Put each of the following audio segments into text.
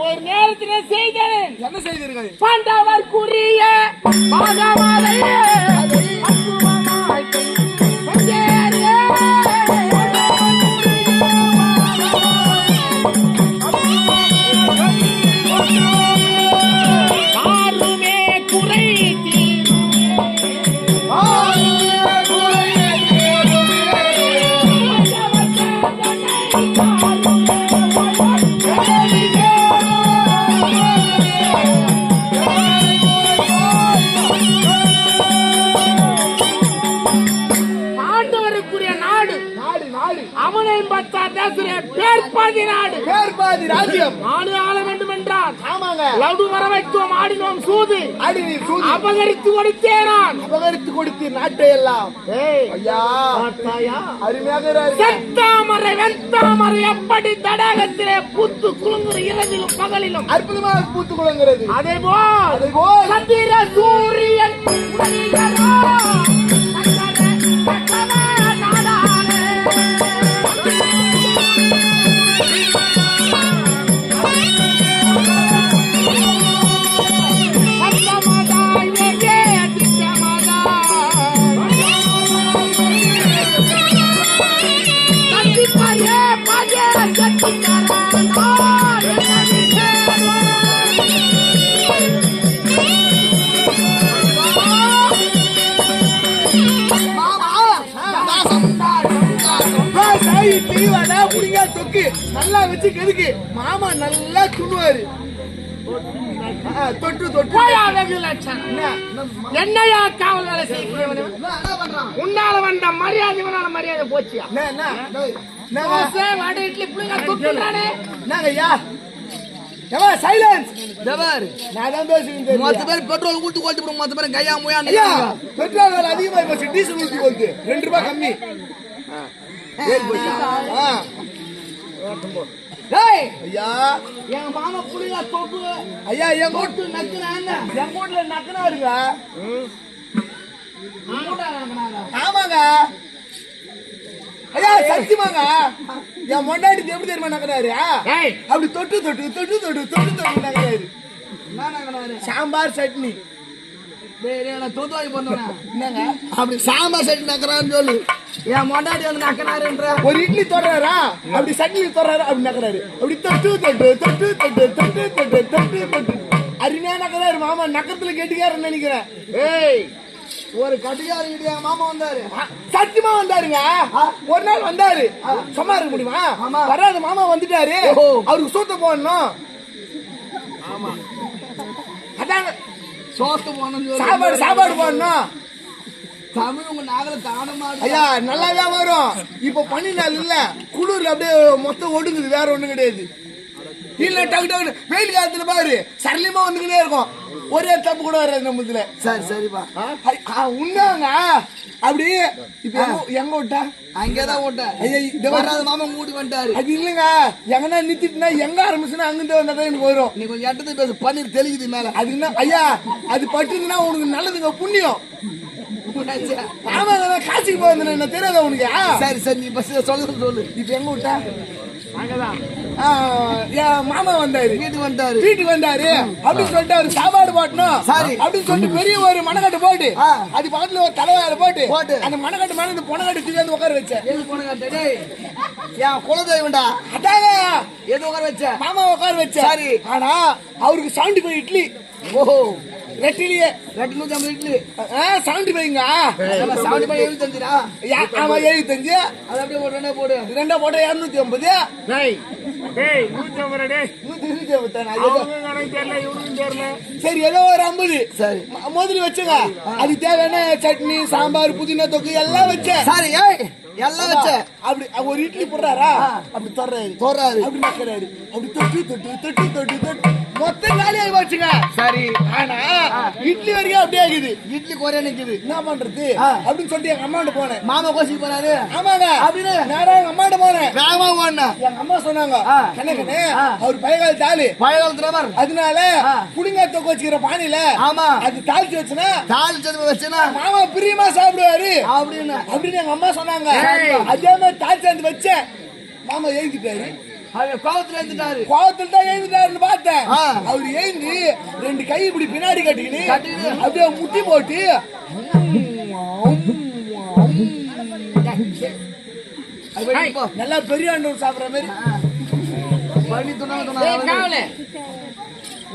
ஒரு நேரத்திலே செய்தேன். என்ன செய்தீர்கள்? பாண்டவர்க்குரிய பாகவதையே யாருமே குறை அவனை பேர்பாதி நாடு, பேர்பாதி ராஜ்யம் நாடு ஆள வேண்டும் என்றால் ஆமாங்க லவு வர வைத்தோம், ஆடினோம் சூது, அபகரித்து கொடுத்தேன் நான். அபகரித்து கொடுத்து நாட்டை எல்லாம் ஐயா அருமையாக செத்தாமரை வெத்தாமரை எப்படி தடாகத்திலே பூத்து குலுங்குற இரவிலும் பகலிலும் அற்புதமாக பூத்து குலுங்குறது. அதேபோல் சந்திர சூரியன் நல்லா வச்சு கெதுக்கு மாமா நல்லா துணுவாரு. தொட்டு தொட்டு என்னையா காவல் வேலை செய்ய உன்னால வந்த மரியாதை மரியாதை போச்சியா? வடை இட்லி புளிங்க தொட்டுறானே நாங்கய்யா சைலன்ஸ் ஜவர் நான் தான் பேசுறேன். மொத்த பேர் பெட்ரோல் ஊத்தி கொளுத்தி போறோம், மொத்த பேர் கையா முயா பெட்ரோல் விலை அதிகமா போச்சு, டீசல் ஊத்தி கொளுத்து 2 ரூபாய் கம்மி. ஐயா எங்க மாமா புளிங்க தொட்டு ஐயா என் தொட்டு நக்குறாங்க, என் வீட்டுல நக்குனாருங்க. ஆமாங்க ஐயா சத்தியமாங்க என் மொண்டாடி எப்படி தெரியுமா நக்குறாரு? அப்படி தொட்டு தொட்டு தொட்டு தொட்டு தொட்டு தொட்டு நக்குறாரு. சாம்பார் சட்னி என்னங்க அப்படி சாம்பார் சட்னி நக்குறான்னு சொல்லு. என் மொண்டாடி வந்து நக்கனாருன்ற ஒரு இட்லி தொடறாரா அப்படி சட்னி தொடறாரு அப்படி நக்குறாரு. அப்படி தொட்டு தொட்டு தொட்டு தொட்டு தொட்டு தொட்டு தொட்டு தொட்டு அருமையா நக்குறாரு. மாமா நக்கத்துல கெட்டிக்காரன்னு நினைக்கிறேன். ஏய் ஒரு கட்டிக்காரங்க கிட்ட எங்க மாமா வந்தாரு, சத்தியமா வந்தாருங்க. ஒரு நாள் வந்தாரு, சும்மா இருக்க முடியுமா? வராது மாமா வந்துட்டாரு, அவருக்கு சூத்த போடணும். அதாங்க சோத்து போடணும், சாப்பாடு சாப்பாடு போடணும். தமிழ் உங்க நாகல தானமா ஐயா நல்லாவே வரும். இப்ப பனி நாள் இல்ல, குளிர்ல அப்படியே மொத்தம் ஒடுங்குது, வேற ஒண்ணும் கிடையாது. இல்ல டக்கு டக்கு வெயில் காலத்துல பாரு சரளியமா வந்துக்கிட்டே இருக்கும், ஒரே தப்பு கூட வராது நம்மதுல. சரி சரிப்பா உண்மைங்க. அப்படி இப்ப எங்க விட்டா அங்கேதான் ஓட்டேன். வராது மாமா மூடி வந்துட்டாரு. அது இல்லங்க, எங்கன்னா நித்திட்டுனா எங்க ஆரம்பிச்சுன்னா அங்கிருந்து வந்தாதான் எனக்கு வரும். நீ கொஞ்சம் இடத்துல பேச பன்னீர் தெளிக்குது மேல. அது என்ன ஐயா, அது பட்டுதுன்னா உனக்கு நல்லதுங்க, புண்ணியம். ஆமா காசிக்கு போயிருந்தேன், என்ன தெரியாத உனக்கு? சரி சரி நீ பஸ் சொல்லு. இப்ப எங்க விட்டா என் மாமா வந்தாரு, வீட்டுக்கு வந்தாரு அப்படின்னு சொல்லிட்டு அவரு சாப்பாடு போட்டணும் அப்படின்னு சொல்லிட்டு பெரிய ஒரு மணக்கட்டு போட்டு அது பக்கத்துல ஒரு தலைவாயில போட்டு அந்த மணக்கட்டு மேல இந்த பொணக்கட்டு தூக்கி உட்கார வச்சேன். என் குலதெய்வம்டா. அதாங்க எது உட்கார வச்ச? மாமா உட்கார வச்சேன். சரி, ஆனா அவருக்கு 75 இட்லி. ஓஹோ, ரெட்டிலேயே 250 இட்லி 75ங்க. 75 75. ஆமா 75. அது அப்படியே ஒரு ரெண்டா போடு, ரெண்டா போட்டா 250. சரி ஏதோ ஒரு 50. சரி மோதிரி வச்சுங்க, அது தேவையான சட்னி சாம்பார் புதினா தொக்கு எல்லாம் வச்சேன். சரி எல்லாம் வச்ச. அப்படி ஒரு இட்லி போடுறாரா, அப்படி தொடுறாரு அப்படி நக்கறாரு, அப்படி தொட்டு தொட்டு தொட்டு தொட்டு தொட்டு மொத்த காலியாகி போச்சுங்க. சரி. ஆனா இட்லி வரைக்கும் அப்படியே இருக்குது. இட்லி குறைய நிக்குது. என்ன பண்றது அப்படின்னு சொல்லிட்டு எங்க அம்மாட்ட போனேன். மாமா கோசிக்கு போறாரு. ஆமாங்க. அப்படின்னு நேரா எங்க அம்மாட்ட போனேன். வேகமா ஓடுனா. எங்க அம்மா சொன்னாங்க, கண்ணே அவர் பழைய காலத்து ஆளு, பழைய காலத்துல பாரு. அதனால புளிங்காத்த கோச்சிக்கிற பானையில ஆமா அது தாளிச்சு வச்சுனா தாளிச்சது வச்சுனா மாமா பிரியமா சாப்பிடுவாரு அப்படின்னு எங்க அம்மா சொன்னாங்க. அதே மாதிரி தாளிச்சு வச்சேன். மாமா எழுதிட்டாரு. கோவத்துல எழுந்துட்டாரு. கோவத்துல தான் எழுதிட்டாருன்னு பார்த்தேன். அவர் எழுந்து 2 கை இப்படி பின்னாடி கட்டிக்கின்னு அப்படியே முட்டி போட்டு நல்லா பெரிய ஆண்டவர் சாப்பிடுற மாதிரி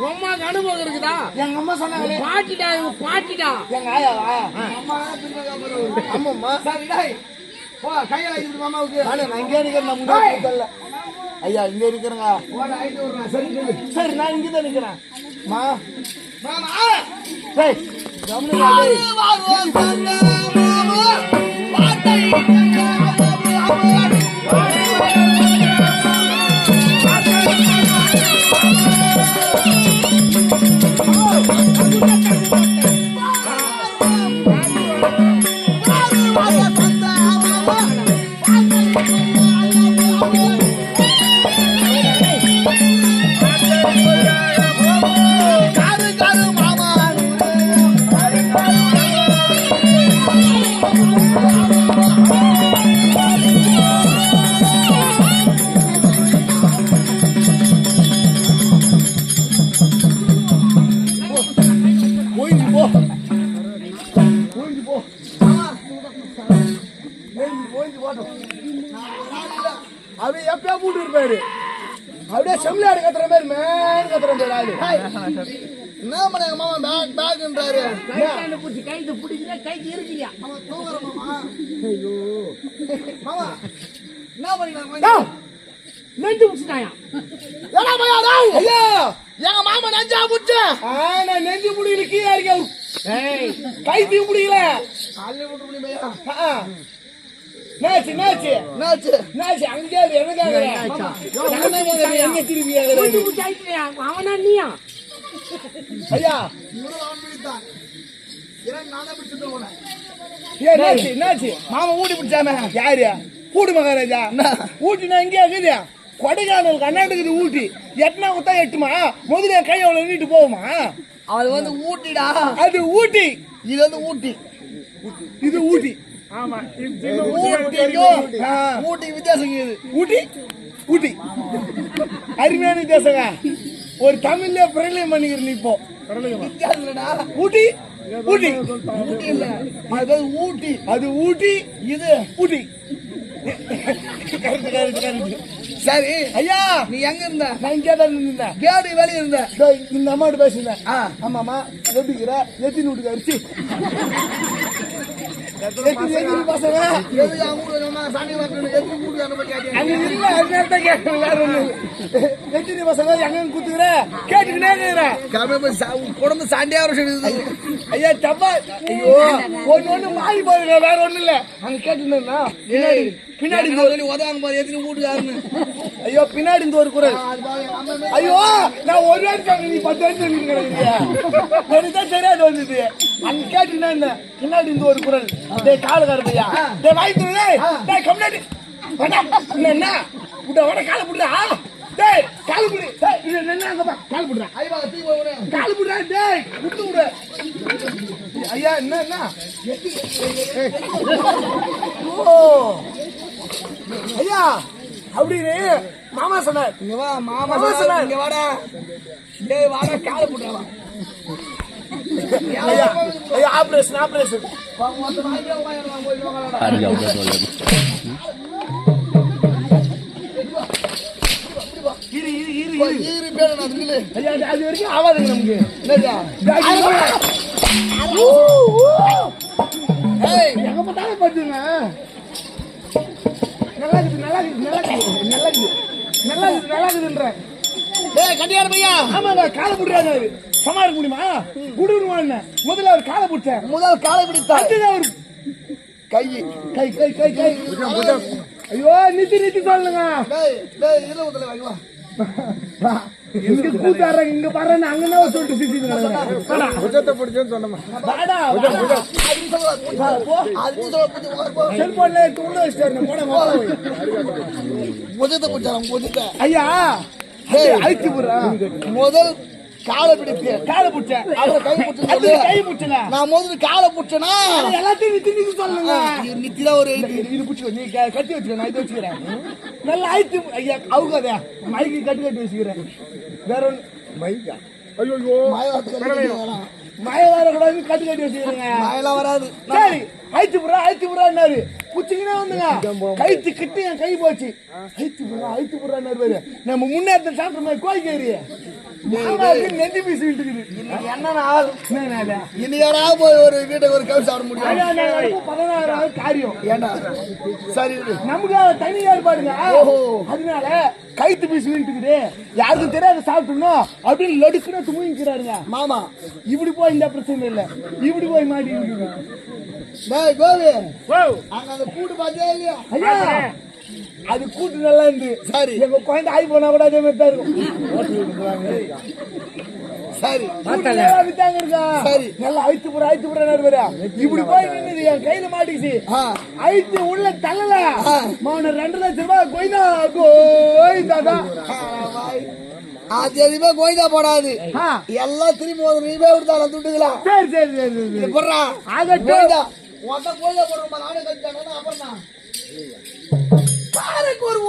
உமாக்கு அனுபவம் இருக்குதா? எங்க அம்மா சொன்னாங்களே. பாட்டிடா எங்க ஆயாவா? ஆமாம்மா. கையில மாமாவுக்கு நான் இங்கே நிக்கிறேன். நான் முன்னாடி தெரியல. ஐயா இங்க இருக்கிறேங்க. சரி நான் இங்க தான் நிக்கிறேன். அப்படியே எப்பயா போட்டு இருப்பாரு. அப்படியே செம்மிலாடு கத்துற மாதிரி மேன் கத்துற மாதிரி ஆளு. என்ன பண்ண எங்க மாமா பேக்ன்றாரு. கைது பிடிக்கிற கைது இருக்கிறியா மாமா. மாமா என்ன பண்ணிக்கலாம் நெஞ்சு முடிச்சுட்டாயா? ஐயா எங்க மாமா நஞ்சா புடிச்சு. நான் நெஞ்சு முடியல கீழே இருக்கேன். கைது பிடிக்கல. அங்கே எங்க திருப்பி அவனா நீயா? ஐயா என்னாச்சு? மாமா ஊட்டி பிடிச்சாம யாரு? கூடு மகாராஜா ஊட்டினா இங்கே இருக்குது. கொடைக்கானல் கர்நாடகத்துக்கு ஊட்டி எட்டனா குத்தா எட்டுமா? முதல்ல கை அவ்வளவு நீட்டு போகுமா? அது வந்து ஊட்டிடா. அது ஊட்டி. இது வந்து ஊட்டி. இது ஊட்டி. ஆமா ஊட்டி வித்தியாசம். ஊட்டி ஊட்டி அருமையான வித்தியாசங்க. ஒரு தமிழ்ல பிரளயம் பண்ணிக்கிறேன். இப்போ ஊட்டி ஊட்டி ஊட்டி இல்ல, அது ஊட்டி. அது ஊட்டி, இது ஊட்டி. சரி ஐயா நீ எங்க இருந்த? நான் இங்கே தான் இருந்தேன். கேடு வெளியே இருந்த. இந்த அம்மாட்ட பேசுனேன். ஆமாமா எப்படிங்கிற எத்தின் வீட்டுக்கு அரிசி பசங்க குத்துக்கிற குடும்ப சாண்டியா ஐயா தப்பா. ஐயோ ஒண்ணு மாறி போயிருக்க, வேற ஒண்ணு இல்ல. அங்க கேட்டுனா பின்னாடி உதவாங்க போது எத்தனை வீட்டுக்காருன்னு. ஐயோ பின்னாடி இந்த ஒரு குரல். ஐயோ நான் ஒரு வாரம் நீ 10 வருஷம் சொல்லிருக்கீங்க. தான் தெரியாது வந்தது. அங்க கேட்டுனா என்ன பின்னாடி இந்த ஒரு குரல். காலக்கார பையா வாய்ப்பு கம்னாடி என்ன விட கால புடுடா. டேய் கால புடி. கால புடுறா. கால புடுறா. டேய் விட்டு விடு. ஐயா என்ன ஓ ஐயா அப்படின்னு மாமா சொன்னார். இங்க வா மாமா சொன்னார். இங்க வாடா. டேய் வாடா கால புடுறா. ஐயா ஆபரேஷன் ஆபரேஷன் அது வரைக்கும் ஆவாதுங்க நமக்கு. எங்க பார்த்தாலும் பார்த்துங்க. நல்லா இருக்குது நல்லா இருக்குது நல்லா இருக்குது நல்லா இருக்குது நல்லா இருக்குது நல்லா இருக்குதுன்ற. கண்டியாரு பையா. ஆமாங்க காலை புடுறாரு. சமாளிக்க முடியுமா? குடுருவான்னு முதல்ல அவர் காலை பிடிச்சார். முதல் காலை பிடித்தார். அவர் கை கை கை கை கை ஐயோ நித்தி நித்தி சொல்லுங்க. இங்க கூத்தாடுறாங்க இங்க பாருன்னு அங்கனே சொல்லிட்டு சிரிச்சிட்டு இருக்காங்க. புஜத்தை பிடிச்சேன்னு சொன்னமா வாடா செல்போன்ல தூண்ட வச்சிட்டாரு போட முதத்தை பிடிச்சான் முதத்தை ஐயா அழிச்சு போடுறா முதல் காலை பிடிப்பு காலை புடிச்சேன் அவரை கை பிடிச்சு அது கை புடிச்சனா நான் முதல்ல காலை பிடிச்சனா எல்லாத்தையும் நித்தி சொல்லுங்க நித்திதான் ஒரு இது புடிச்சுக்கோ நீ கட்டி வச்சுக்க நான் இது வச்சுக்கிறேன் நல்லா அழிச்சு ஐயா அவுக்காதே மைக்கு கட்டி வச்சுக்கிறேன் வேற ஒண்ணு மைக்கா ஐயோ மழை வரக்கூடாது கட்டி வச்சுக்கிறேங்க மழைலாம் வராது சரி அழிச்சு புறான்னாரு குச்சிக்கினே வந்துங்க கைத்து கிட்டு என் கை போச்சு அழிச்சு புறான்னாரு நம்ம முன்னேற்ற சாப்பிட்ற மாதிரி கோழிக்கறி நெஞ்சு பீஸ் விட்டுக்குது இன்னைக்கு என்ன நாள் என்ன இன்னைக்கு போய் ஒரு வீட்டுக்கு ஒரு கவுசி சாப்பிட முடியும் 16 காரியம் ஏண்டா சரி நமக்கு தனி ஏற்பாடுங்க அதனால கைத்து பீஸ் வீட்டுக்குது யாருக்கும் தெரியாத சாப்பிட்டோம் அப்படின்னு லடுக்குன்னு துணிக்கிறாருங்க மாமா இப்படி போய் இந்த பிரச்சனை இல்ல இப்படி போய் மாட்டி டேய் கோவி அங்க அந்த கூட்டு பாத்தியா இல்லையா ஐயா அது கூட்டு நல்லா இருந்து சரி எங்க குழந்தை ஆகி போனா கூட அதே மாதிரி தான் இருக்கும் சரி வித்தாங்க இருக்கா சரி நல்லா அழித்து போற இப்படி போய் நின்னுது என் கையில மாட்டிச்சு அழித்து உள்ள தள்ளல மௌன 2 லட்சம் ரூபாய் கோயிந்தாதான் அது எதுவுமே கோயிந்தா போடாது எல்லாம் திரும்பி 1 ரூபாய் விடுத்தாலும் துட்டுக்கலாம் சரி சரி சரி சரி போடுறா ஆகட்டும் மொத்த கோயிலா போடுறோம் நானே கழிச்சாங்கன்னா அப்புறம் காரைக்கு ஒரு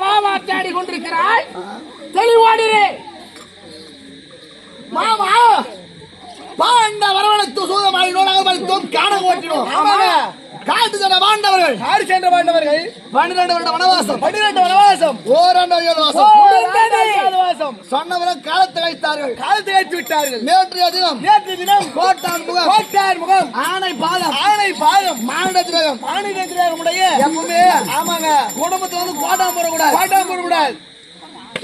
மாமா தேடி கொண்டிருக்கிறாய் தெளிவாடிரே மாமா பாண்ட வரவழைத்து சூதமாய் நோடாக வளைத்தோம் காண ஓட்டினோம். ஆமாங்க. காட்டு சென்ற பாண்டவர்கள் காடு சென்ற பாண்டவர்கள் 12 வருட வனவாசம் 12 வனவாசம் ஓராண்டு வனவாசம் வனவாசம் சொன்னவர்கள் காலத்தை வைத்தார்கள். காலத்தை வைத்து விட்டார்கள். நேற்றைய தினம் கோட்டான் முகம் ஆணை பாதம் மானிட திரகம் எப்பவுமே ஆமாங்க குடும்பத்துல வந்து கோட்டான் போடக்கூடாது.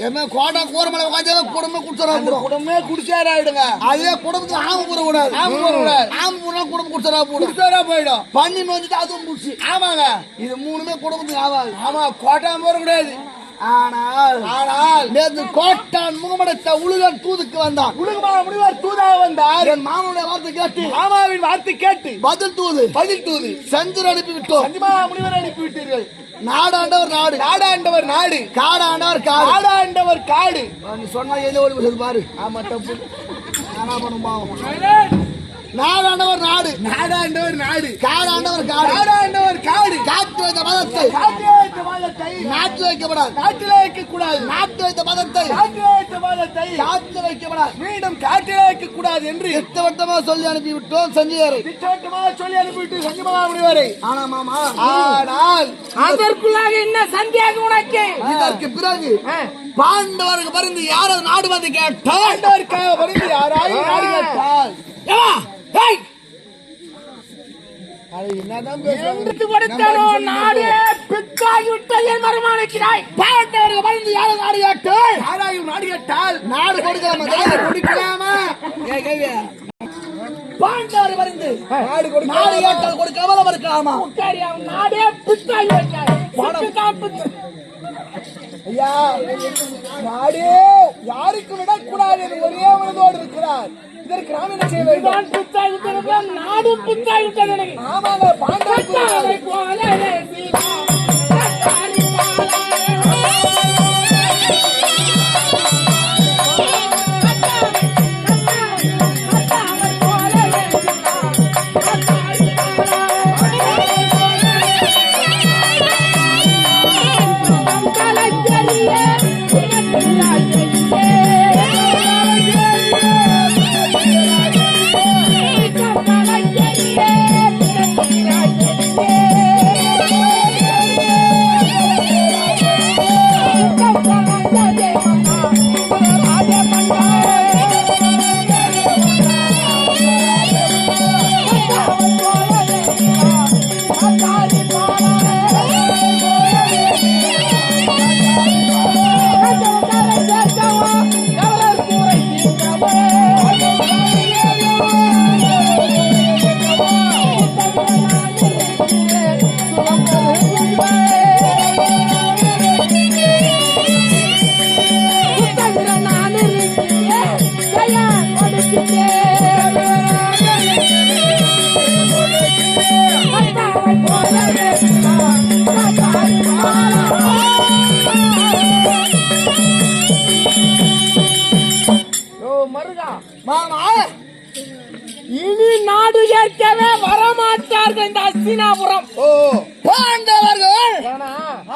எப்பவுமே கோட்டான் கூறமலை உட்காந்து குடும்பம் குடிச்சா குடும்பமே குடிச்சாராயிடுங்க. அதே குடும்பத்துல ஆம போடக்கூடாது. ஆம போனா குடும்பம் குடிச்சாரா போயிடும். பண்ணி வந்துட்டு அதுவும் குடிச்சு. ஆமாங்க இது மூணுமே குடும்பத்துக்கு ஆகாது. ஆமா கோட்டான் போடக்கூடாது. ஆனால் நேற்று கோட்டான் முகமடைத்த உலகன் தூதுக்கு வந்தான். உலகமா முனிவர் தூதாக வந்தார். என் மாமனுடைய வார்த்தை கேட்டு மாமாவின் வார்த்தை கேட்டு பதில் தூது செஞ்சு அனுப்பி விட்டோம். சந்திமா முனிவர் அனுப்பி விட்டீர்கள். நாடாண்டவர் நாடு காடாண்டவர் காடு நீ சொன்னா ஏதோ ஒரு பாரு. ஆமா தப்பு. நாடாண்டவர் நாடு காடாண்டவர் காடு காத்து வைத்த மதத்தை நாட்டு வைக்கப்படாது. காட்டிலே வைக்கக்கூடாது. நாட்டு வைத்த மதத்தை காத்து வைக்கப்படாது. மீண்டும் காட்டிலே வைக்கக்கூடாது என்று திட்டவட்டமா சொல்லி அனுப்பி விட்டோம் சஞ்சயரை. திட்டவட்டமாக சொல்லி அனுப்பிவிட்டு சஞ்சமா முனிவரை. ஆனா மாமா ஆனால் அதற்குள்ளாக என்ன சந்தேகம் உனக்கு? இதற்கு பிறகு பாண்டவருக்கு பரிந்து யாராவது நாடு வந்து கேட்டால் பாண்டவருக்காக பரிந்து யாராவது நாடு கேட்டால் என்று கொடுத்தாரோ நாடு பித்தாகிவிட்டது என் மருமானுக்கிறாய். பாண்டவருக்கு பரிந்து யாராவது நாடு கேட்டால் யாராயும் நாடு கேட்டால் நாடு கொடுக்கலாமா? பாண்டவர் பரிந்து நாடு கேட்டால் கொடுக்காமல் இருக்கலாமா? நாடே பித்தாகி வைத்தார். ஐயா நாடே யாருக்கு விடக்கூடாது என்று ஒரே மனதோடு இருக்கிறார். இதற்கு நாம் என்ன செய்ய வேண்டும்? பித்தாகிவிட்டது நாடு பித்தாகிவிட்டது. ஆமாங்க பாண்டவரை போல இனி நாடு ஏற்கவே வரமாட்டார்கள் இந்த அஸ்தினாபுரம். பாண்டவர்கள்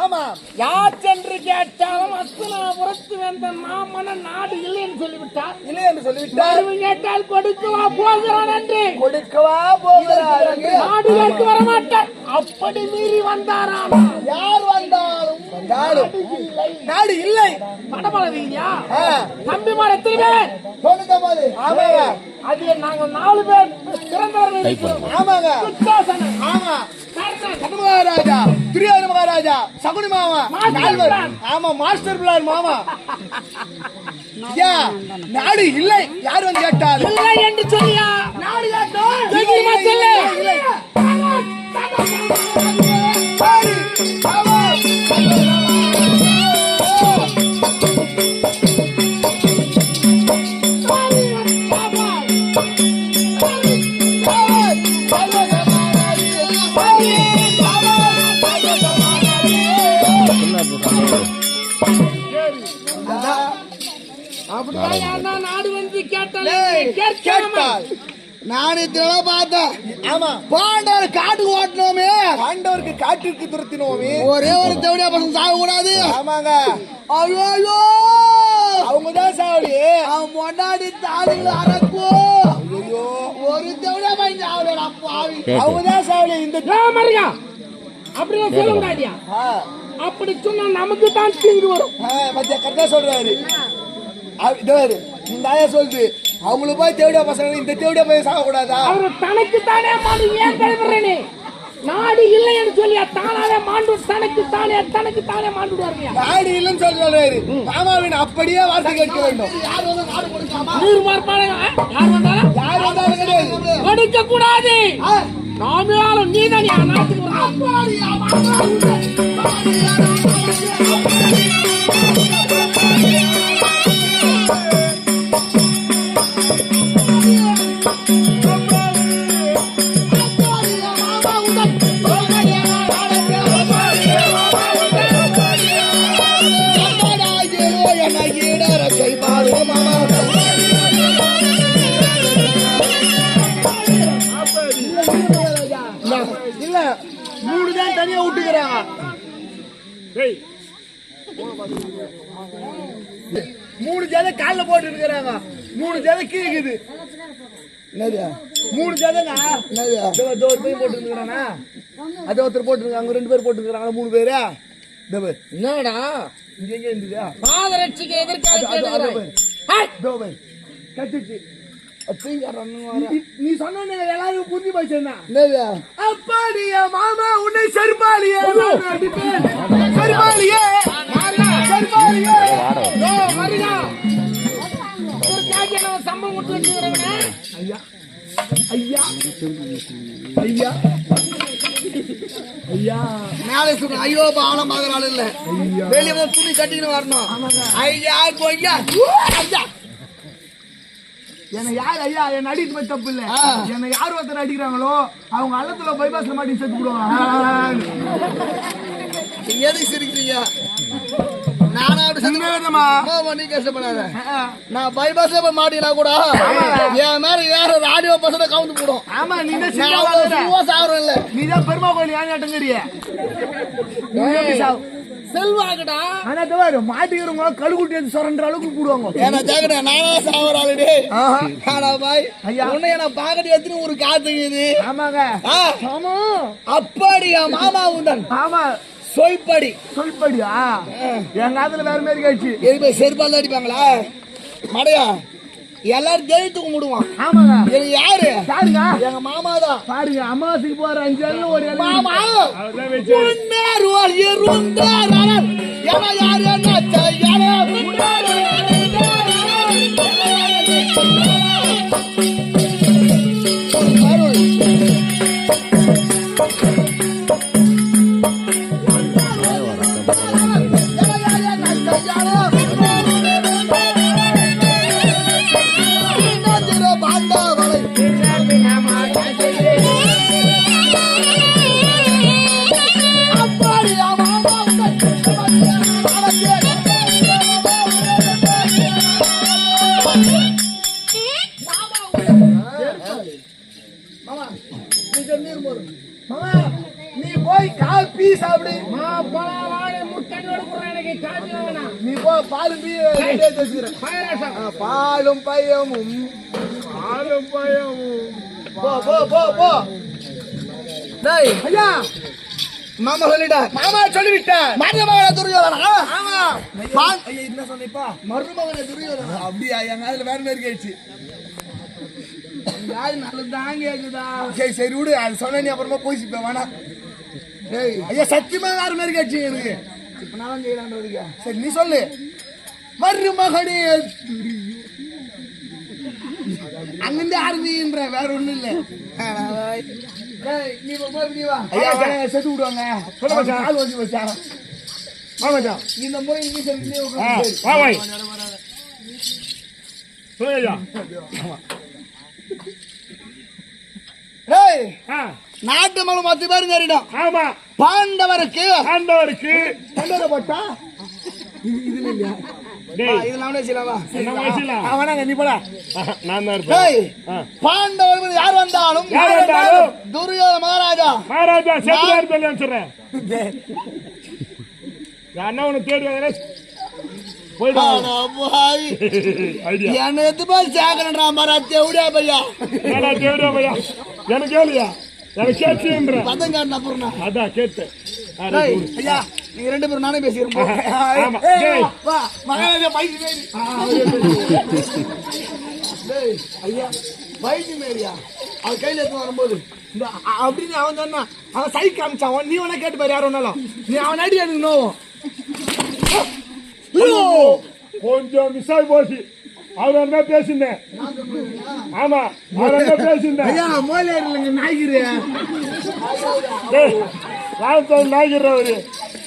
ஆமா யார் சென்று கேட்டாலும் அஸ்தினாபுரத்து வந்த மாமன நாடு இல்லை என்று சொல்லிவிட்டார். இல்லை என்று சொல்லிவிட்டார். கேட்டால் கொடுக்கவா போகிறான் என்று கொடுக்கவா போகிறார். நாடு கேட்டு வரமாட்டார். அப்படி மீறி வந்தாராம். யார் வந்தாலும் நாடு இல்லை. படமளவீங்களா தம்பி மாட திருவேன் ஆமாங்க அது நாங்கள் 4 பேர் சிறந்தவர்கள். ஆமாங்க துச்சாசனன், ஆமா கர்ணன், மகாராஜா துரியோதன மகாராஜா சகுனி மாமா மாஸ்டர் பிளான். ஆமா மாஸ்டர் பிளான் மாமா. ஐயா நாடு இல்லை யார் வந்து கேட்டார் இல்லை என்று சொல்லியா நாடு கேட்டோம். நாடு வந்து கேட்டால் நான் இத்தனை பார்த்தேன். ஆமா பாண்டவர் காட்டுக்கு ஓட்டணுமே, பாண்டவருக்கு காட்டிற்கு துரத்தினோமே. ஒரே ஒரு தேவடியா பசங்க சாக கூடாது. ஆமாங்க ஐயோ அவங்கதான் சாவடி. அவன் முன்னாடி தாடிகளை அறக்கும். ஐயோ ஒரு தேவடா பையன் சாவலடா பாவி. அவதான் சாவல இந்த மரியா அப்படிலாம் சொல்ல கூடாதியா. அப்படி சொன்னா நமக்கு தான் தீங்கு வரும். மத்திய கரெக்டா சொல்றாரு. இதோ இந்த ஆயா சொல்லுது அவங்களுக்கு போய் தேவடியா பசங்க இந்த தேவடியா போய் சாக கூடாதா? அவரு தனக்கு தானே மாண்டு ஏன் கழுவுறேனே நாடு இல்லை என்று சொல்லி தானாவே மாண்டு தனக்கு தானே மாண்டுடுவாருங்க. நாடு இல்லைன்னு சொல்றாரு. மாமாவின் அப்படியே வார்த்தை கேட்க வேண்டும். யார் வந்து நாடு கொடுக்காம 100 மார்பானே யார் வந்தாலும் கிடையாது. கொடுக்க கூடாது. நாமளாலும் நீதான் என் நாட்டுக்கு இல்ல 3 தான் தனியா விட்டுக்கிறாங்க. 3 ஜாத கால்ல போட்டு இருக்கிறாங்க. 3 ஜாத கீழக்குது. என்னது 3 ஜாதங்க என்னது போய் போட்டு இருக்கிறானா? அது ஒருத்தர் போட்டுருக்காங்க. அங்க 2 பேர் போட்டுருக்காங்க. 3 பேரா என்னடா இங்க எங்க இருந்துதா பாதரட்சிக்கு எதிர்கால கட்டிச்சு. நீ சொன்ன எல்லாரும் புரிஞ்சு போச்சுன்னா அப்பாடியா மாமா உன்னை செருப்பாளியே செருப்பாளியே செருப்பாளியே சம்பளம் கொடுத்து வச்சுக்கிறவன ஐயா ஐயா ஐயா ஐயா மேலே சொல்ற ஐயோ பாலம் பாக்குற ஆளு இல்ல. வெளியே வந்து துணி கட்டிக்கிட்டு வரணும். ஐயா கொய்யா ஐயா என்ன யார் ஐயா என்ன அடித்து போய் தப்பு இல்ல. என்ன யார் ஒருத்தர் அடிக்கிறாங்களோ அவங்க அல்லத்துல பைபாஸ்ல மாட்டி செத்து போடுவாங்க. எதுக்கு சிரிக்கிறீங்க? நானா அப்படி நீ கஷ்டப்படாத. நான் பைபாஸ்ல போய் மாட்டினா கூட என் மேல வேற ராடியோ பசங்க கவுந்து போடும். ஆமா நீ சாகுறோம் இல்ல. நீதான் பெருமா கோயில் ஆட்டங்கறிய செல்வாங்கடா. ஆனா தவிர மாட்டிக்கிறவங்க கழுகுட்டி சுரண்ட அளவுக்கு போடுவாங்க. ஏன்னா ஜாக்கிரதை நானா சாகுறாளே. ஆனா பாய் உன்னை நான் பாக்கடி எடுத்துன்னு ஒரு காத்துக்குது. ஆமாங்க ஆமா அப்படியா மாமா உண்டன். ஆமா சொல்படி சொல்படியா எங்க ஆத்துல வேற மாதிரி கழிச்சு எதுக்கு செருப்பால் அடிப்பாங்களா மடையா? எல்லாரும் ஜெயித்து கும்பிடுவான். ஆமாங்க எனக்கு யாரு யாருங்க? எங்க மாமா தான். பாருங்க அம்மாவாசைக்கு போற 5 நாள் ஒரு மாமா முன்னேறுவார் இருந்தார். ஏன்னா யாரு என்ன நீ போய் கால் பீ சாப்பிடு. நீ போ பாலும் பீ பாலும் பையமும் பாலும் பையமும் போ போ போ போ. டேய் ஐயா மாமா சொல்லிட்டார். மாமா சொல்லிவிட்டார். மருமகனை துரியோதனா. ஆமா ஐயா என்ன சொன்னீப்பா? மருமகனை துரியோதனா. அப்படியா? எங்க அதுல வேற மாதிரி கேச்சு. நல்லதுதான் கேக்குதா? சரி சரி விடு. அது சொன்ன நீ அப்புறமா போயிச்சுப்ப வேணாம். ஐயா சத்தியமா வேற மாதிரி கேச்சு எனக்கு. இப்ப நான் செய்யலான்றதுக்கு சரி நீ சொல்லு. மருமகனே அங்கிருந்து ஆரம்பின்ற வேற ஒண்ணும் இல்ல. நீ வா. ஐயா செத்து விடுவாங்க. சொல்ல மச்சான். கால் வச்சு மச்சான். வா மச்சான். இந்த முறை நீ சொல்லி வா வாய் சொல்லுயா. டேய் நாட்டு மலம் 10 பேர் நேரிடும். ஆமா பாண்டவருக்கு பாண்டவரை போட்டா இதுல இல்லையா? இது நானே செய்யலாமா? அவனாங்க நீ போடா. நான் தான் டேய் பாண்டவர் யார் வந்தாலும் துரியோதன மகாராஜா செத்துறாரு சொல்லி அனுப்பிச்சுறேன். அண்ணா உனக்கு தேடி வாங்க. போயிடுவாங்க ஆனா பாவி. ஐடியா என்ன எடுத்து போய் சேகரன்றா மரத்தை விடியா பையா ஏடா தேவடா பையா எனக்கு கேளியா எனக்கு கேட்சுன்ற பதம் காட்டின அப்புறம்னா அதான் கேட்டேன் ஐயா நீங்க ரெண்டு பேரும் நானே பேசிக்கிறோம் ஆமா டேய் வா மகாராஜா பைக்கு மேரி டேய் ஐயா பைக்கு மேரியா அது கையில எடுத்து வரும்போது அப்படின்னு அவன் சொன்னான் அவன் சைக்கு காமிச்சான் நீ வேணா கேட்டு பாரு யாரும் ஒன்னாலும் நீ அவன் அடி எனக்கு நோவும் கொஞ்சம் மிஸ் ஆகி போச்சு அவர் என்ன பேசினேன் ஆமா அவர் என்ன பேசினேன் ஐயா மோலே இல்லைங்க நாய்கிரு ராமசாமி நாய்கிற அவரு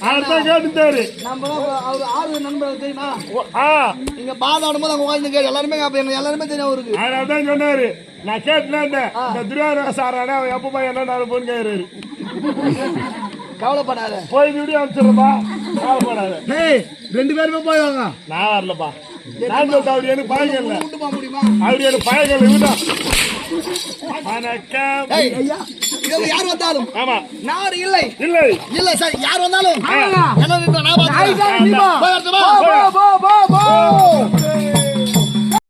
அவர்தான் கேட்டுட்டாரு நம்ம அவர் ஆறு நண்பர்கள் தெரியுமா ஆ நீங்க பாதாடும் போது அவங்க உட்காந்து எல்லாருமே எல்லாருமே தெரியும் அவருக்கு அதனால்தான் சொன்னாரு நான் கேட்டுனேன் இந்த துரியார சாரானே அவன் எப்பமா என்ன போன்னு கேட்கிறாரு கவலைப்படாத போய் வீடியோ அனுப்பிச்சிடுறப்பா கவலைப்படாத ஏய் ரெண்டு பேருமே போய் வாங்க நான் வரலப்பா நான் சொல்லிட்டு அவரு எனக்கு பழகம் இல்லை கூட்டு போக முடியுமா அவரு எனக்கு பழகம் இல்லை விடா வணக்கம் ஏய் ஐயா இது யார் வந்தாலும் ஆமா நாடு இல்லை இல்லை இல்ல சார் யார் வந்தாலும் ஆமா. என்ன நான் ஐயா, நீ பாத்துக்கிறேன் வா. போய் வரட்டுமா? போ போ போ போ